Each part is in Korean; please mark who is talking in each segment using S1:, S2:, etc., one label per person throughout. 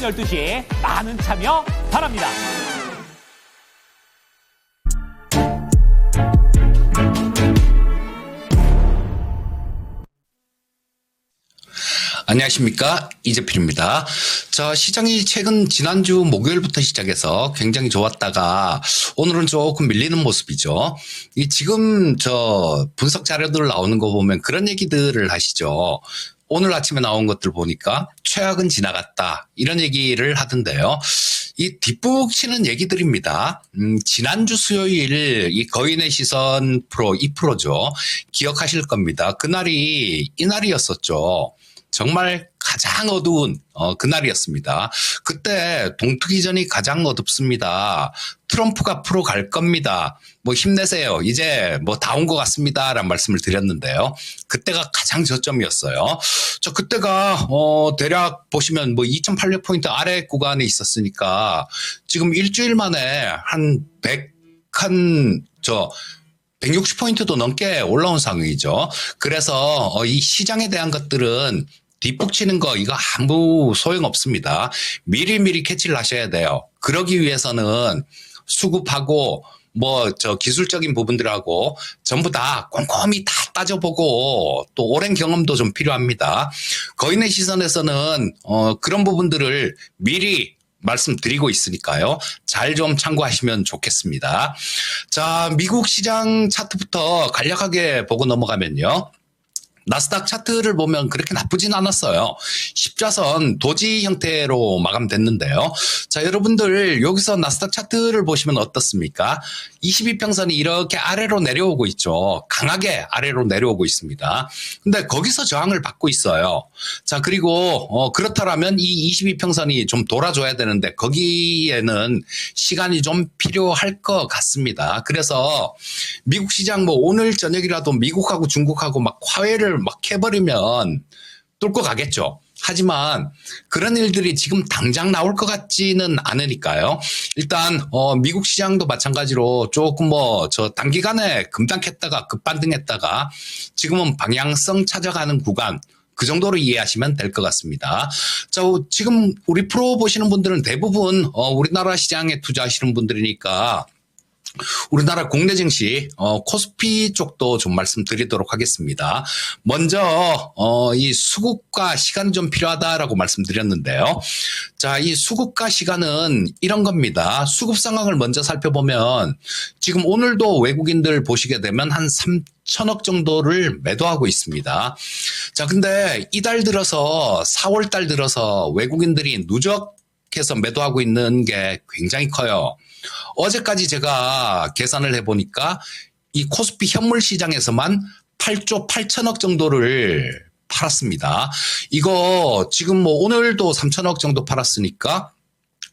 S1: 오전 12시 많은 참여 바랍니다.
S2: 안녕하십니까, 이재필입니다. 자, 시장이 최근 지난주 목요일부터 시작해서 굉장히 좋았다가 오늘은 조금 밀리는 모습이죠. 지금 분석 자료들 나오는 거 보면 그런 얘기들을 하시죠. 오늘 아침에 나온 것들 보니까 최악은 지나갔다, 이런 얘기를 하던데요. 이 뒷북 치는 얘기들입니다. 지난주 수요일 이 거인의 시선 프로 2%죠. 기억하실 겁니다. 그날이 이날이었었죠. 정말 가장 어두운 그날이었습니다. 그때 동투기전이 가장 어둡습니다. 트럼프가 프로 갈 겁니다. 뭐 힘내세요. 이제 뭐 다 온 것 같습니다. 라는 말씀을 드렸는데요. 그때가 가장 저점이었어요. 그때가 대략 보시면 뭐 2,800포인트 아래 구간에 있었으니까 지금 일주일 만에 한 160포인트도 넘게 올라온 상황이죠. 그래서 이 시장에 대한 것들은 뒷북 치는 거 이거 아무 소용없습니다. 미리미리 캐치를 하셔야 돼요. 그러기 위해서는 수급하고 기술적인 부분들하고 전부 다 꼼꼼히 다 따져보고 또 오랜 경험도 좀 필요합니다. 거인의 시선에서는 그런 부분들을 미리 말씀드리고 있으니까요. 잘 좀 참고하시면 좋겠습니다. 자, 미국 시장 차트부터 간략하게 보고 넘어가면요. 나스닥 차트를 보면 그렇게 나쁘진 않았어요. 십자선 도지 형태로 마감됐는데요. 자, 여러분들 여기서 나스닥 차트를 보시면 어떻습니까? 22평선이 이렇게 아래로 내려오고 있죠. 강하게 아래로 내려오고 있습니다. 근데 거기서 저항을 받고 있어요. 자, 그리고 그렇다면 이 22평선이 좀 돌아줘야 되는데 거기에는 시간이 좀 필요할 것 같습니다. 그래서 미국 시장 오늘 저녁이라도 미국하고 중국하고 막 화해를 막 해버리면 뚫고 가겠죠. 하지만 그런 일들이 지금 당장 나올 것 같지는 않으니까요. 일단 미국 시장도 마찬가지로 조금 단기간에 급락했다가 급반등했다가 지금은 방향성 찾아가는 구간, 그 정도로 이해하시면 될 것 같습니다. 자, 지금 우리 프로 보시는 분들은 대부분 우리나라 시장에 투자하시는 분들이니까 우리나라 국내 증시 코스피 쪽도 좀 말씀드리도록 하겠습니다. 먼저 이 수급과 시간이 좀 필요하다라고 말씀드렸는데요. 자, 이 수급과 시간은 이런 겁니다. 수급 상황을 먼저 살펴보면 지금 오늘도 외국인들 보시게 되면 한 3천억 정도를 매도하고 있습니다. 자, 근데 이달 들어서 4월 달 들어서 외국인들이 누적해서 매도하고 있는 게 굉장히 커요. 어제까지 제가 계산을 해보니까 이 코스피 현물 시장에서만 8조 8천억 정도를 팔았습니다. 이거 지금 오늘도 3천억 정도 팔았으니까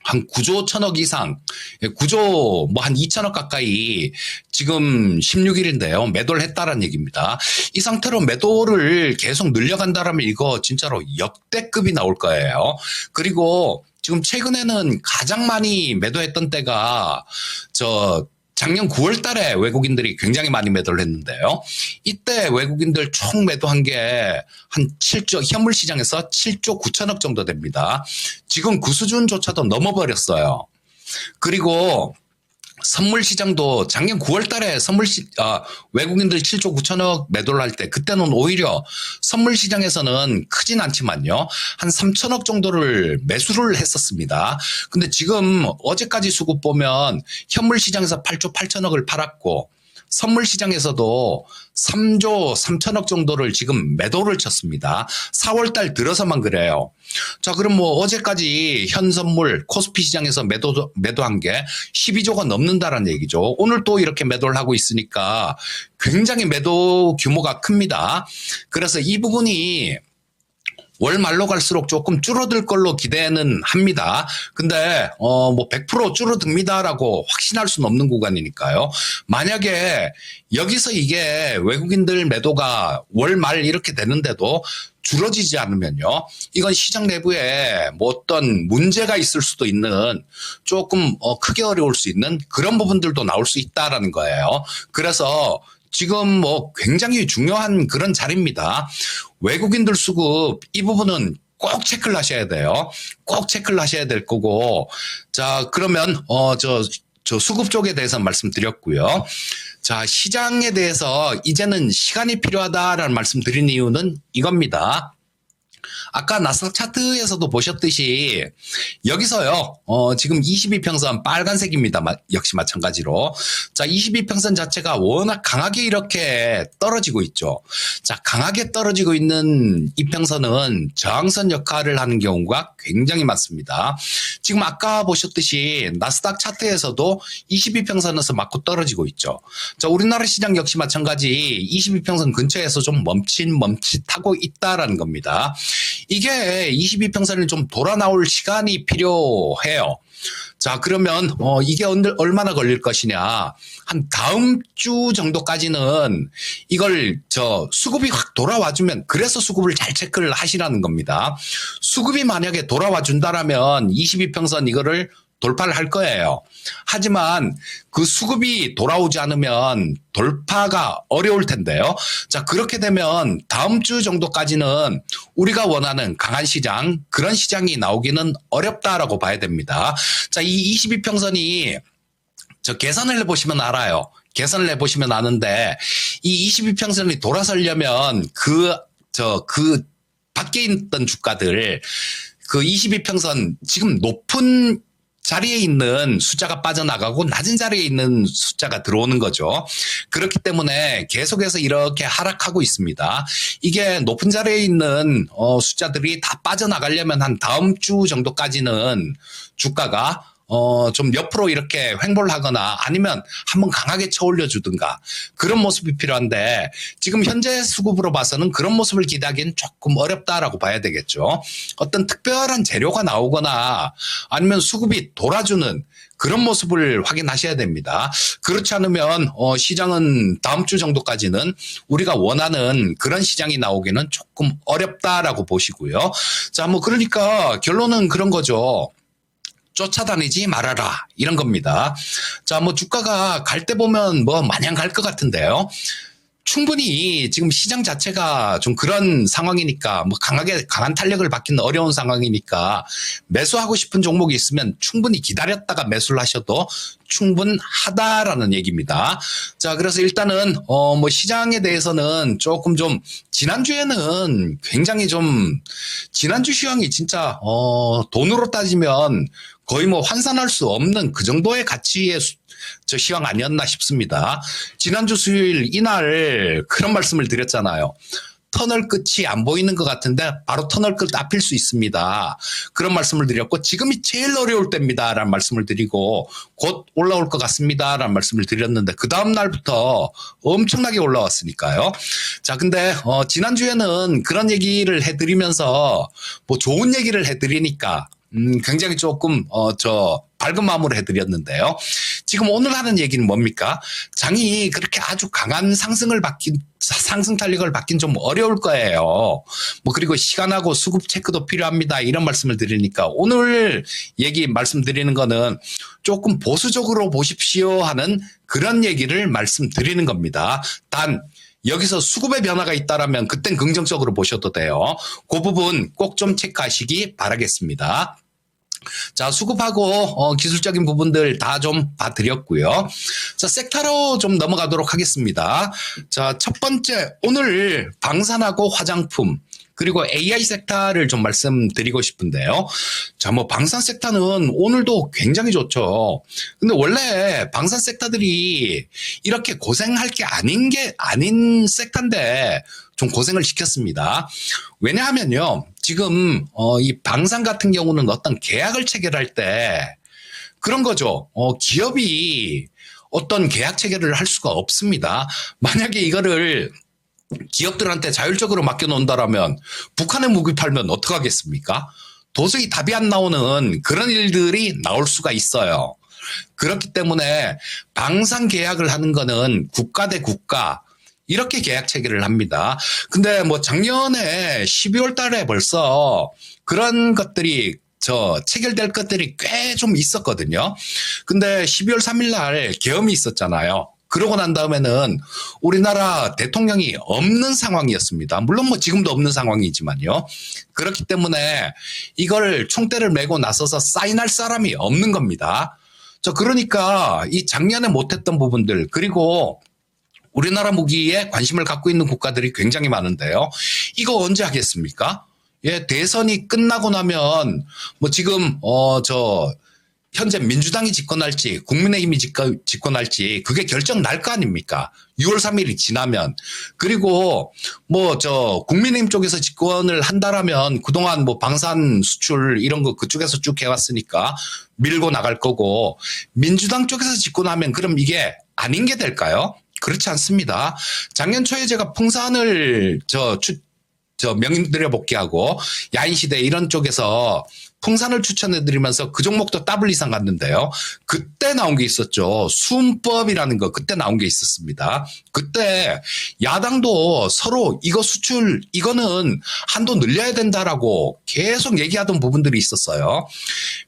S2: 한 9조 1천억 이상, 9조 한 2천억 가까이 지금 16일인데요. 매도를 했다라는 얘기입니다. 이 상태로 매도를 계속 늘려간다라면 이거 진짜로 역대급이 나올 거예요. 그리고 지금 최근에는 가장 많이 매도했던 때가 작년 9월 달에 외국인들이 굉장히 많이 매도를 했는데요. 이때 외국인들 총 매도한 게 한 7조, 현물 시장에서 7조 9천억 정도 됩니다. 지금 그 수준조차도 넘어버렸어요. 그리고 선물 시장도 작년 9월 달에 외국인들 7조 9천억 매도를 할 때 그때는 오히려 선물 시장에서는 크진 않지만요. 한 3천억 정도를 매수를 했었습니다. 근데 지금 어제까지 수급 보면 현물 시장에서 8조 8천억을 팔았고 선물 시장에서도 3조 3천억 정도를 지금 매도를 쳤습니다. 4월 달 들어서만 그래요. 자, 그럼 어제까지 현 선물 코스피 시장에서 매도한 게 12조가 넘는다라는 얘기죠. 오늘 또 이렇게 매도를 하고 있으니까 굉장히 매도 규모가 큽니다. 그래서 이 부분이 월 말로 갈수록 조금 줄어들 걸로 기대는 합니다. 근데 100% 줄어듭니다라고 확신할 수는 없는 구간이니까요. 만약에 여기서 이게 외국인들 매도가 월 말 이렇게 되는데도 줄어지지 않으면요. 이건 시장 내부에 어떤 문제가 있을 수도 있는 조금 크게 어려울 수 있는 그런 부분들도 나올 수 있다라는 거예요. 그래서 지금 굉장히 중요한 그런 자리입니다. 외국인들 수급 이 부분은 꼭 체크를 하셔야 돼요. 꼭 체크를 하셔야 될 거고. 자, 그러면, 저 수급 쪽에 대해서 말씀드렸고요. 자, 시장에 대해서 이제는 시간이 필요하다라는 말씀 드린 이유는 이겁니다. 아까 나스닥 차트에서도 보셨듯이 여기서요, 지금 22평선 빨간색입니다. 역시 마찬가지로. 자, 22평선 자체가 워낙 강하게 이렇게 떨어지고 있죠. 자, 강하게 떨어지고 있는 이평선은 저항선 역할을 하는 경우가 굉장히 많습니다. 지금 아까 보셨듯이 나스닥 차트에서도 22평선에서 맞고 떨어지고 있죠. 자, 우리나라 시장 역시 마찬가지 22평선 근처에서 좀 멈칫하고 있다라는 겁니다. 이게 22평선을 좀 돌아 나올 시간이 필요해요. 자, 그러면 이게 얼마나 걸릴 것이냐. 한 다음 주 정도까지는 이걸 수급이 확 돌아와 주면, 그래서 수급을 잘 체크를 하시라는 겁니다. 수급이 만약에 돌아와 준다라면 22평선 이거를 돌파를 할 거예요. 하지만 그 수급이 돌아오지 않으면 돌파가 어려울 텐데요. 자, 그렇게 되면 다음 주 정도까지는 우리가 원하는 강한 시장, 그런 시장이 나오기는 어렵다라고 봐야 됩니다. 자, 이 22평선이 계산을 해보시면 알아요. 계산을 해보시면 아는데, 이 22평선이 돌아서려면 그 밖에 있던 주가들, 그 22평선 지금 높은 자리에 있는 숫자가 빠져나가고 낮은 자리에 있는 숫자가 들어오는 거죠. 그렇기 때문에 계속해서 이렇게 하락하고 있습니다. 이게 높은 자리에 있는 숫자들이 다 빠져나가려면 한 다음 주 정도까지는 주가가 좀 옆으로 이렇게 횡보를 하거나 아니면 한번 강하게 쳐올려 주든가 그런 모습이 필요한데, 지금 현재 수급으로 봐서는 그런 모습을 기대하기는 조금 어렵다라고 봐야 되겠죠. 어떤 특별한 재료가 나오거나 아니면 수급이 돌아주는 그런 모습을 확인하셔야 됩니다. 그렇지 않으면 시장은 다음 주 정도까지는 우리가 원하는 그런 시장이 나오기는 조금 어렵다라고 보시고요. 자, 그러니까 결론은 그런 거죠. 쫓아다니지 말아라, 이런 겁니다. 자, 주가가 갈 때 보면 마냥 갈 것 같은데요. 충분히 지금 시장 자체가 좀 그런 상황이니까, 강한 탄력을 받기는 어려운 상황이니까 매수하고 싶은 종목이 있으면 충분히 기다렸다가 매수를 하셔도 충분하다라는 얘기입니다. 자, 그래서 일단은 시장에 대해서는 조금 좀 지난주에는 굉장히 좀 지난주 시황이 진짜 돈으로 따지면 거의 환산할 수 없는 그 정도의 가치의 시황 아니었나 싶습니다. 지난주 수요일 이날 그런 말씀을 드렸잖아요. 터널 끝이 안 보이는 것 같은데 바로 터널 끝 앞일 수 있습니다. 그런 말씀을 드렸고, 지금이 제일 어려울 때입니다 라는 말씀을 드리고, 곧 올라올 것 같습니다 라는 말씀을 드렸는데 그 다음 날부터 엄청나게 올라왔으니까요. 자, 근데 지난주에는 그런 얘기를 해드리면서 좋은 얘기를 해드리니까 굉장히 조금 밝은 마음으로 해드렸는데요. 지금 오늘 하는 얘기는 뭡니까? 장이 그렇게 아주 강한 상승 탄력을 받긴 좀 어려울 거예요. 그리고 시간하고 수급 체크도 필요합니다, 이런 말씀을 드리니까 오늘 말씀드리는 거는 조금 보수적으로 보십시오 하는 그런 얘기를 말씀드리는 겁니다. 단 여기서 수급의 변화가 있다라면 그땐 긍정적으로 보셔도 돼요. 그 부분 꼭 좀 체크하시기 바라겠습니다. 자, 수급하고 기술적인 부분들 다 좀 봐드렸고요. 자, 섹터로 좀 넘어가도록 하겠습니다. 자, 첫 번째, 오늘 방산하고 화장품 그리고 AI 섹터를 좀 말씀드리고 싶은데요. 자, 방산 섹터는 오늘도 굉장히 좋죠. 근데 원래 방산 섹터들이 이렇게 고생할 게 아닌 섹터인데 좀 고생을 시켰습니다. 왜냐하면요, 지금 이 방산 같은 경우는 어떤 계약을 체결할 때 그런 거죠. 기업이 어떤 계약 체결을 할 수가 없습니다. 만약에 이거를 기업들한테 자율적으로 맡겨놓는다라면 북한에 무기 팔면 어떡하겠습니까? 도저히 답이 안 나오는 그런 일들이 나올 수가 있어요. 그렇기 때문에 방산 계약을 하는 거는 국가 대 국가 이렇게 계약 체결을 합니다. 근데 작년에 12월 달에 벌써 그런 것들이 체결될 것들이 꽤 좀 있었거든요. 근데 12월 3일 날 계엄이 있었잖아요. 그러고 난 다음에는 우리나라 대통령이 없는 상황이었습니다. 물론 뭐 지금도 없는 상황이지만요. 그렇기 때문에 이걸 총대를 메고 나서서 사인할 사람이 없는 겁니다. 그러니까 이 작년에 못했던 부분들, 그리고 우리나라 무기에 관심을 갖고 있는 국가들이 굉장히 많은데요. 이거 언제 하겠습니까? 예, 대선이 끝나고 나면 뭐 지금 현재 민주당이 집권할지 국민의힘이 집권할지 그게 결정 날 거 아닙니까? 6월 3일이 지나면. 그리고 국민의힘 쪽에서 집권을 한다라면 그동안 뭐 방산 수출 이런 거 그쪽에서 쭉 해왔으니까 밀고 나갈 거고, 민주당 쪽에서 집권하면 그럼 이게 아닌 게 될까요? 그렇지 않습니다. 작년 초에 제가 풍산을 명인들여 복귀하고 야인시대 이런 쪽에서 풍산을 추천해드리면서 그 종목도 더블 이상 갔는데요. 그때 나온 게 있었죠. 수음법이라는 거 그때 나온 게 있었습니다. 그때 야당도 서로 이거 수출 이거는 한도 늘려야 된다라고 계속 얘기하던 부분들이 있었어요.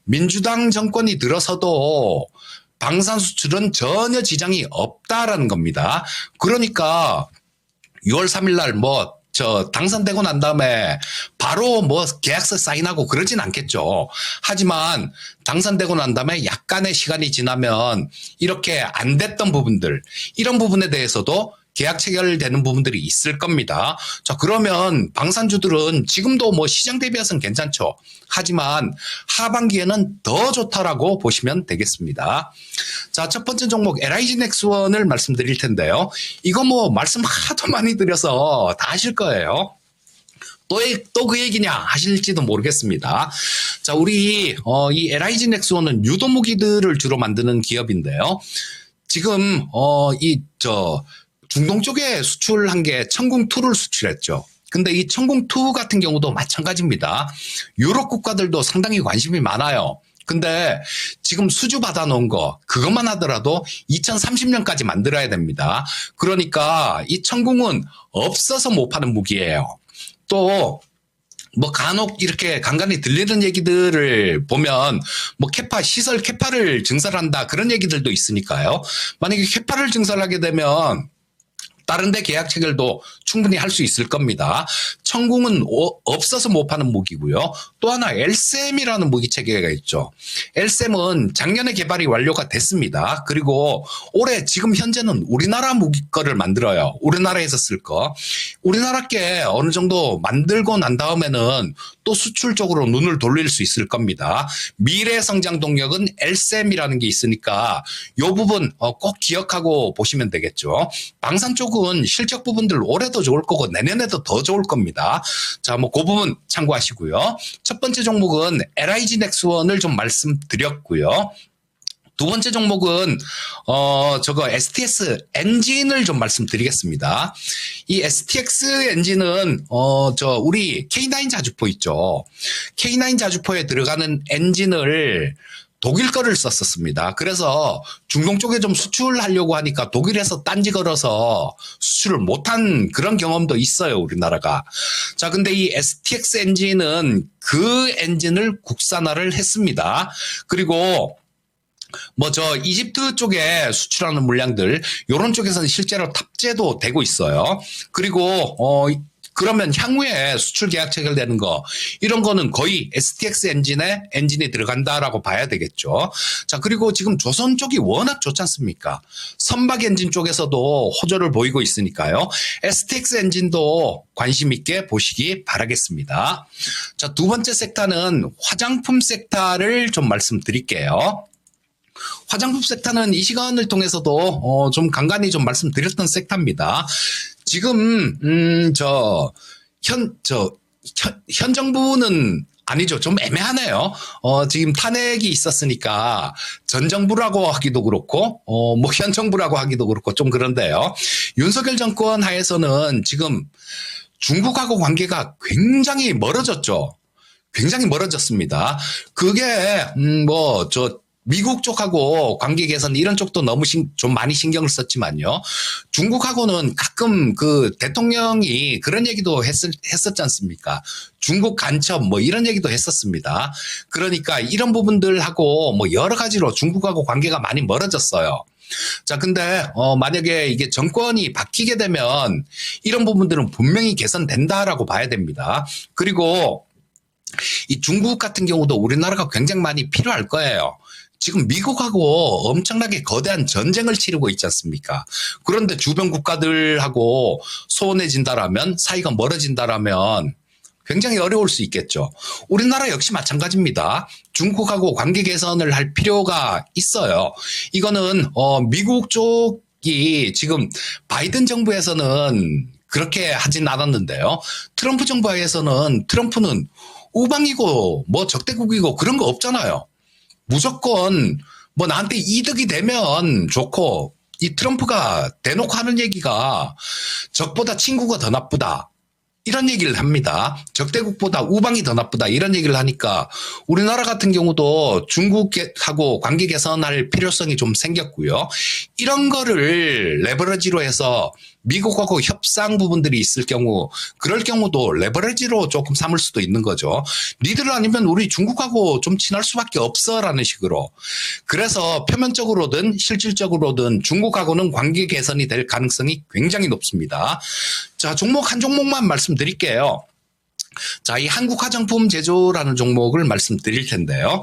S2: 민주당 정권이 들어서도 방산 수출은 전혀 지장이 없다라는 겁니다. 그러니까 6월 3일 날 당선되고 난 다음에 바로 계약서 사인하고 그러진 않겠죠. 하지만 당선되고 난 다음에 약간의 시간이 지나면 이렇게 안 됐던 부분들, 이런 부분에 대해서도 계약 체결되는 부분들이 있을 겁니다. 그러면 방산주들은 지금도 시장 대비해서는 괜찮죠. 하지만 하반기에는 더 좋다라고 보시면 되겠습니다. 첫 번째 종목 LIG 넥스원을 말씀드릴 텐데요. 이거 말씀 하도 많이 드려서 다 아실 거예요. 또 그 얘기냐 하실지도 모르겠습니다. 우리 이 LIG 넥스원은 유도 무기들을 주로 만드는 기업인데요. 지금 중동 쪽에 수출한 게 천궁2를 수출했죠. 근데 이 천궁2 같은 경우도 마찬가지입니다. 유럽 국가들도 상당히 관심이 많아요. 근데 지금 수주 받아놓은 거 그것만 하더라도 2030년까지 만들어야 됩니다. 그러니까 이 천궁은 없어서 못 파는 무기예요. 또 간혹 이렇게 간간히 들리는 얘기들을 보면 시설 캐파를 증설한다 그런 얘기들도 있으니까요. 만약에 캐파를 증설하게 되면 다른 데 계약 체결도 충분히 할 수 있을 겁니다. 천궁은 없어서 못 파는 무기고요. 또 하나 LSM이라는 무기 체계가 있죠. LSM은 작년에 개발이 완료가 됐습니다. 그리고 올해 지금 현재는 우리나라 무기 거를 만들어요. 우리나라에서 쓸 거. 우리나라 게 어느 정도 만들고 난 다음에는 또 수출 쪽으로 눈을 돌릴 수 있을 겁니다. 미래 성장 동력은 LSM이라는 게 있으니까 이 부분 꼭 기억하고 보시면 되겠죠. 방산 쪽은 실적 부분들 올해도 좋을 거고 내년에도 더 좋을 겁니다. 그 부분 참고하시고요. 첫 번째 종목은 LIG 넥스원을 좀 말씀드렸고요. 두 번째 종목은 STX 엔진을 좀 말씀드리겠습니다. 이 STX 엔진은 우리 K9 자주포 있죠. K9 자주포에 들어가는 엔진을 독일 거를 썼었습니다. 그래서 중동 쪽에 좀 수출하려고 하니까 독일에서 딴지 걸어서 수출을 못한 그런 경험도 있어요, 우리나라가. 근데 이 STX 엔진은 그 엔진을 국산화를 했습니다. 그리고 이집트 쪽에 수출하는 물량들, 요런 쪽에서는 실제로 탑재도 되고 있어요. 그리고, 그러면 향후에 수출 계약 체결되는 거, 이런 거는 거의 STX 엔진이 들어간다라고 봐야 되겠죠. 그리고 지금 조선 쪽이 워낙 좋지 않습니까? 선박 엔진 쪽에서도 호조를 보이고 있으니까요. STX 엔진도 관심 있게 보시기 바라겠습니다. 두 번째 섹터는 화장품 섹터를 좀 말씀드릴게요. 화장품 섹터는 이 시간을 통해서도 좀 간간히 좀 말씀드렸던 섹터입니다. 지금 현 정부는 아니죠. 좀 애매하네요. 지금 탄핵이 있었으니까 전 정부라고 하기도 그렇고 현 정부라고 하기도 그렇고 좀 그런데요. 윤석열 정권 하에서는 지금 중국하고 관계가 굉장히 멀어졌죠. 굉장히 멀어졌습니다. 그게 미국 쪽하고 관계 개선 이런 쪽도 너무 좀 많이 신경을 썼지만요. 중국하고는 가끔 그 대통령이 그런 얘기도 했었지 않습니까? 중국 간첩 이런 얘기도 했었습니다. 그러니까 이런 부분들하고 여러 가지로 중국하고 관계가 많이 멀어졌어요. 자, 근데 만약에 이게 정권이 바뀌게 되면 이런 부분들은 분명히 개선된다라고 봐야 됩니다. 그리고 이 중국 같은 경우도 우리나라가 굉장히 많이 필요할 거예요. 지금 미국하고 엄청나게 거대한 전쟁을 치르고 있지 않습니까? 그런데 주변 국가들하고 소원해진다라면, 사이가 멀어진다라면 굉장히 어려울 수 있겠죠. 우리나라 역시 마찬가지입니다. 중국하고 관계 개선을 할 필요가 있어요. 이거는 미국 쪽이 지금 바이든 정부에서는 그렇게 하진 않았는데요. 트럼프 정부에서는 트럼프는 우방이고 뭐 적대국이고 그런 거 없잖아요. 무조건 뭐 나한테 이득이 되면 좋고, 이 트럼프가 대놓고 하는 얘기가 적보다 친구가 더 나쁘다, 이런 얘기를 합니다. 적대국보다 우방이 더 나쁘다, 이런 얘기를 하니까 우리나라 같은 경우도 중국하고 관계 개선할 필요성이 좀 생겼고요. 이런 거를 레버리지로 해서 미국하고 협상 부분들이 있을 경우, 그럴 경우도 레버리지로 조금 삼을 수도 있는 거죠. 니들 아니면 우리 중국하고 좀 친할 수밖에 없어라는 식으로. 그래서 표면적으로든 실질적으로든 중국하고는 관계 개선이 될 가능성이 굉장히 높습니다. 자, 종목 한 종목만 말씀드릴게요. 자, 이 한국 화장품 제조라는 종목을 말씀드릴 텐데요.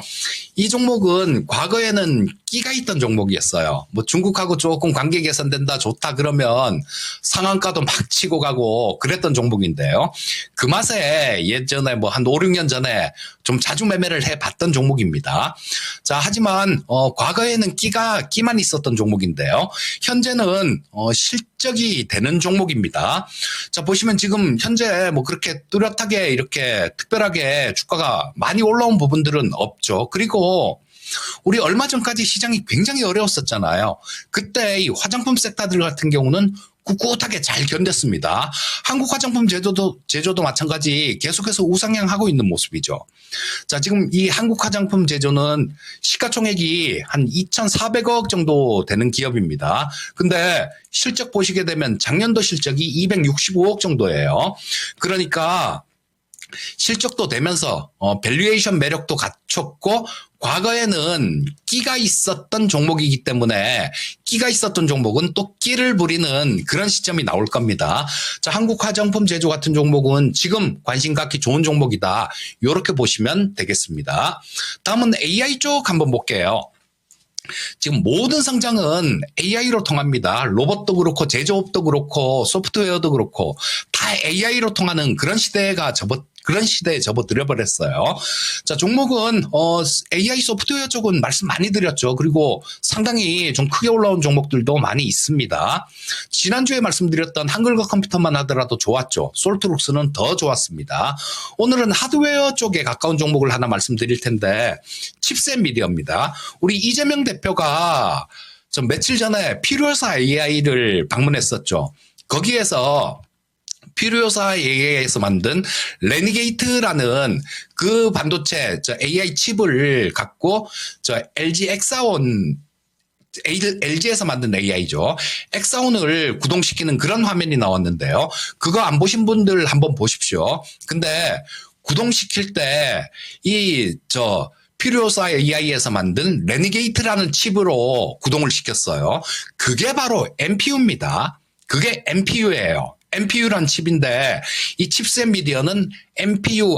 S2: 이 종목은 과거에는 끼가 있던 종목이었어요. 뭐 중국하고 조금 관계 개선된다, 좋다 그러면 상한가도 막 치고 가고 그랬던 종목인데요. 그 맛에 예전에 뭐 한 5, 6년 전에 좀 자주 매매를 해봤던 종목입니다. 자, 하지만 과거에는 끼만 있었던 종목인데요. 현재는 실적이 되는 종목입니다. 자, 보시면 지금 현재 뭐 그렇게 뚜렷하게 이렇게 특별하게 주가가 많이 올라온 부분들은 없죠. 그리고 우리 얼마 전까지 시장이 굉장히 어려웠었잖아요. 그때 이 화장품 섹터들 같은 경우는 꿋꿋하게 잘 견뎠습니다. 한국 화장품 제조도 마찬가지 계속해서 우상향하고 있는 모습이죠. 자, 지금 이 한국 화장품 제조는 시가총액이 한 2,400억 정도 되는 기업입니다. 근데 실적 보시게 되면 작년도 실적이 265억 정도예요. 그러니까 실적도 되면서 밸류에이션 매력도 갖췄고, 과거에는 끼가 있었던 종목이기 때문에 끼가 있었던 종목은 또 끼를 부리는 그런 시점이 나올 겁니다. 자, 한국 화장품 제조 같은 종목은 지금 관심 갖기 좋은 종목이다, 이렇게 보시면 되겠습니다. 다음은 AI 쪽 한번 볼게요. 지금 모든 성장은 AI로 통합니다. 로봇도 그렇고 제조업도 그렇고 소프트웨어도 그렇고 다 AI로 통하는 그런 시대에 접어들어 버렸어요. 자, 종목은 AI 소프트웨어 쪽은 말씀 많이 드렸죠. 그리고 상당히 좀 크게 올라온 종목들도 많이 있습니다. 지난주에 말씀드렸던 한글과 컴퓨터만 하더라도 좋았죠. 솔트룩스는 더 좋았습니다. 오늘은 하드웨어 쪽에 가까운 종목을 하나 말씀드릴 텐데, 칩셋 미디어입니다. 우리 이재명 대표가 좀 며칠 전에 필요사 AI를 방문했었죠. 거기에서 필요사 AI에서 만든 레니게이트라는 그 반도체 AI 칩을 갖고 LG 엑사온, LG에서 만든 AI죠. 엑사온을 구동시키는 그런 화면이 나왔는데요. 그거 안 보신 분들 한번 보십시오. 근데 구동시킬 때 필요사 AI에서 만든 레니게이트라는 칩으로 구동을 시켰어요. 그게 바로 NPU입니다. 그게 NPU예요. NPU란 칩인데 이 칩셋 미디어는 NPU,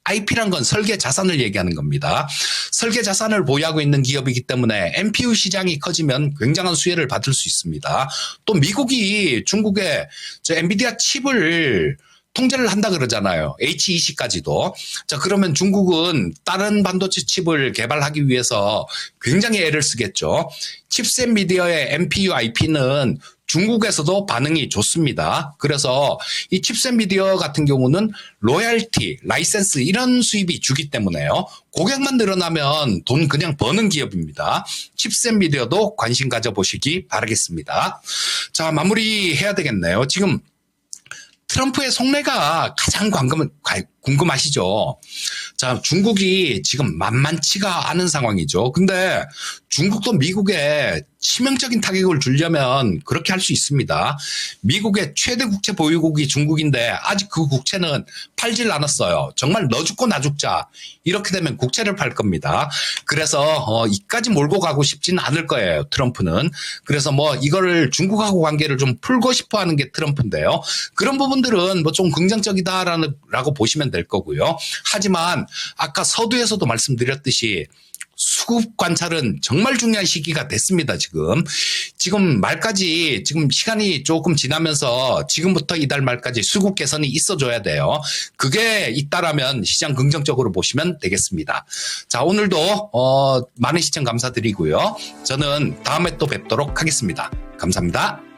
S2: IP란 건 설계 자산을 얘기하는 겁니다. 설계 자산을 보유하고 있는 기업이기 때문에 NPU 시장이 커지면 굉장한 수혜를 받을 수 있습니다. 또 미국이 중국의 엔비디아 칩을 통제를 한다 그러잖아요. HEC까지도. 자, 그러면 중국은 다른 반도체 칩을 개발하기 위해서 굉장히 애를 쓰겠죠. 칩셋 미디어의 NPU, IP는 중국에서도 반응이 좋습니다. 그래서 이 칩셋 미디어 같은 경우는 로열티, 라이센스 이런 수입이 주기 때문에요. 고객만 늘어나면 돈 그냥 버는 기업입니다. 칩셋 미디어도 관심 가져보시기 바라겠습니다. 자, 마무리해야 되겠네요. 지금 트럼프의 속내가 가장 궁금하시죠? 자, 중국이 지금 만만치가 않은 상황이죠. 근데 중국도 미국에 치명적인 타격을 주려면 그렇게 할 수 있습니다. 미국의 최대 국채 보유국이 중국인데 아직 그 국채는 팔질 않았어요. 정말 너 죽고 나 죽자. 이렇게 되면 국채를 팔 겁니다. 그래서 이까지 몰고 가고 싶지는 않을 거예요. 트럼프는. 그래서 뭐 이거를 중국하고 관계를 좀 풀고 싶어 하는 게 트럼프인데요. 그런 부분들은 뭐 좀 긍정적이다라고 보시면 될 거고요. 하지만 아까 서두에서도 말씀드렸듯이 수급 관찰은 정말 중요한 시기가 됐습니다, 지금 말까지, 지금 시간이 조금 지나면서 지금부터 이달 말까지 수급 개선이 있어줘야 돼요. 그게 있다라면 시장 긍정적으로 보시면 되겠습니다. 자, 오늘도, 많은 시청 감사드리고요. 저는 다음에 또 뵙도록 하겠습니다. 감사합니다.